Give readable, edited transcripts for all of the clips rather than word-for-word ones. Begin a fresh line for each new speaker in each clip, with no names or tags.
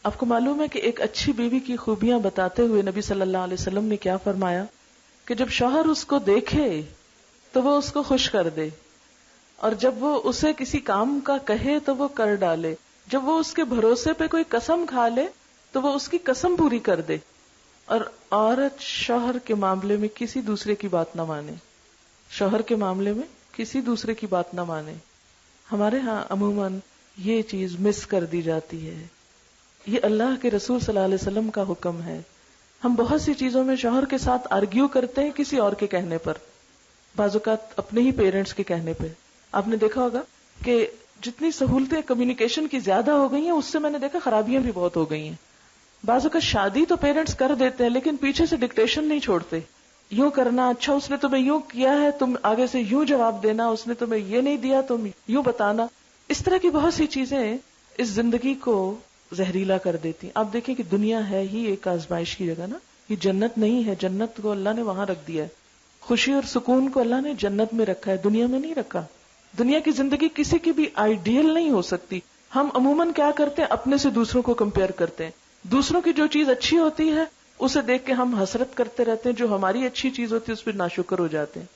آپ کو معلوم ہے کہ ایک اچھی بیوی کی خوبیاں بتاتے ہوئے نبی صلی اللہ علیہ وسلم نے کیا فرمایا کہ جب شوہر اس کو دیکھے تو وہ اس کو خوش کر دے، اور جب وہ اسے کسی کام کا کہے تو وہ کر ڈالے، جب وہ اس کے بھروسے پہ کوئی قسم کھا لے تو وہ اس کی قسم پوری کر دے، اور عورت شوہر کے معاملے میں کسی دوسرے کی بات نہ مانے، شوہر کے معاملے میں کسی دوسرے کی بات نہ مانے۔ ہمارے ہاں عموماً یہ چیز مس کر دی جاتی ہے۔ یہ اللہ کے رسول صلی اللہ علیہ وسلم کا حکم ہے۔ ہم بہت سی چیزوں میں شوہر کے ساتھ آرگیو کرتے ہیں کسی اور کے کہنے پر، بعض اوقات اپنے ہی پیرنٹس کے کہنے پہ۔ آپ نے دیکھا ہوگا کہ جتنی سہولتیں کمیونیکیشن کی زیادہ ہو گئی ہیں، اس سے میں نے دیکھا خرابیاں بھی بہت ہو گئی ہیں۔ بعض اوقات شادی تو پیرنٹس کر دیتے ہیں لیکن پیچھے سے ڈکٹیشن نہیں چھوڑتے، یوں کرنا، اچھا اس نے تمہیں یوں کیا ہے تم آگے سے یوں جواب دینا، اس نے تمہیں یہ نہیں دیا تم یوں بتانا۔ اس طرح کی بہت سی چیزیں اس زندگی کو زہریلا کر دیتی۔ آپ دیکھیں کہ دنیا ہے ہی ایک آزمائش کی جگہ نا، یہ جنت نہیں ہے، جنت کو اللہ نے وہاں رکھ دیا ہے، خوشی اور سکون کو اللہ نے جنت میں رکھا ہے، دنیا میں نہیں رکھا۔ دنیا کی زندگی کسی کی بھی آئیڈیل نہیں ہو سکتی۔ ہم عموماً کیا کرتے ہیں، اپنے سے دوسروں کو کمپیئر کرتے ہیں، دوسروں کی جو چیز اچھی ہوتی ہے اسے دیکھ کے ہم حسرت کرتے رہتے ہیں، جو ہماری اچھی چیز ہوتی ہے اس پہ ناشکر ہو جاتے ہیں۔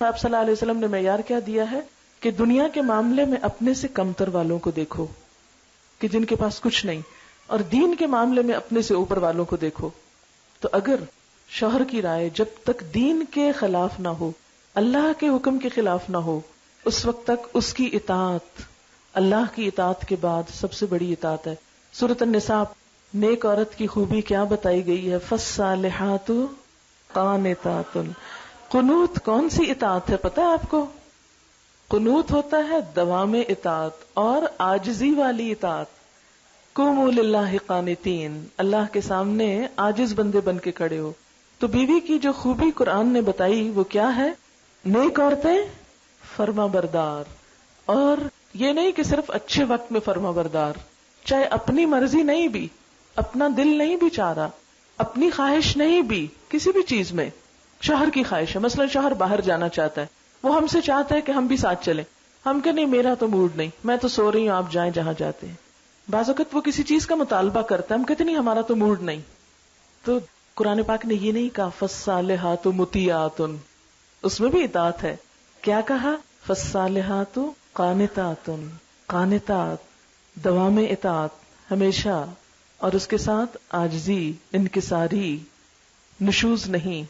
آپ صلی اللہ علیہ وسلم نے معیار کیا دیا ہے کہ دنیا کے معاملے میں اپنے سے کمتر والوں کو دیکھو کہ جن کے پاس کچھ نہیں، اور دین کے معاملے میں اپنے سے اوپر والوں کو دیکھو۔ تو اگر شوہر کی رائے جب تک دین کے خلاف نہ ہو، اللہ کے حکم کے خلاف نہ ہو، اس وقت تک اس کی اطاعت اللہ کی اطاعت کے بعد سب سے بڑی اطاعت ہے۔ سورۃ النساء نیک عورت کی خوبی کیا بتائی گئی ہے؟ فالصالحات قانتات۔ قنوت کون سی اطاعت ہے پتہ ہے آپ کو؟ قنوت ہوتا ہے دوام اطاعت اور عاجزی والی اطاعت۔ قوموا للہ قانتین، اللہ کے سامنے عاجز بندے بن کے کھڑے ہو۔ تو بیوی کی جو خوبی قرآن نے بتائی وہ کیا ہے؟ نیک عورتیں فرما بردار، اور یہ نہیں کہ صرف اچھے وقت میں فرما بردار، چاہے اپنی مرضی نہیں بھی، اپنا دل نہیں بھی چاہ رہا، اپنی خواہش نہیں بھی، کسی بھی چیز میں شوہر کی خواہش ہے، مثلا شوہر باہر جانا چاہتا ہے، وہ ہم سے چاہتا ہے کہ ہم بھی ساتھ چلیں، ہم کہ نہیں میرا تو موڈ نہیں، میں تو سو رہی ہوں، آپ جائیں جہاں جاتے ہیں۔ بعض اوقات وہ کسی چیز کا مطالبہ کرتا ہے، ہم کہتے نہیں ہمارا تو موڈ نہیں۔ تو قرآن پاک نے یہ نہیں کہا فالصالحات مطیعات، اس میں بھی اطاعت ہے۔ کیا کہا؟ فالصالحات قانتات، قانتات دوام اطاعت ہمیشہ، اور اس کے ساتھ عاجزی، انکساری، نشوز نہیں۔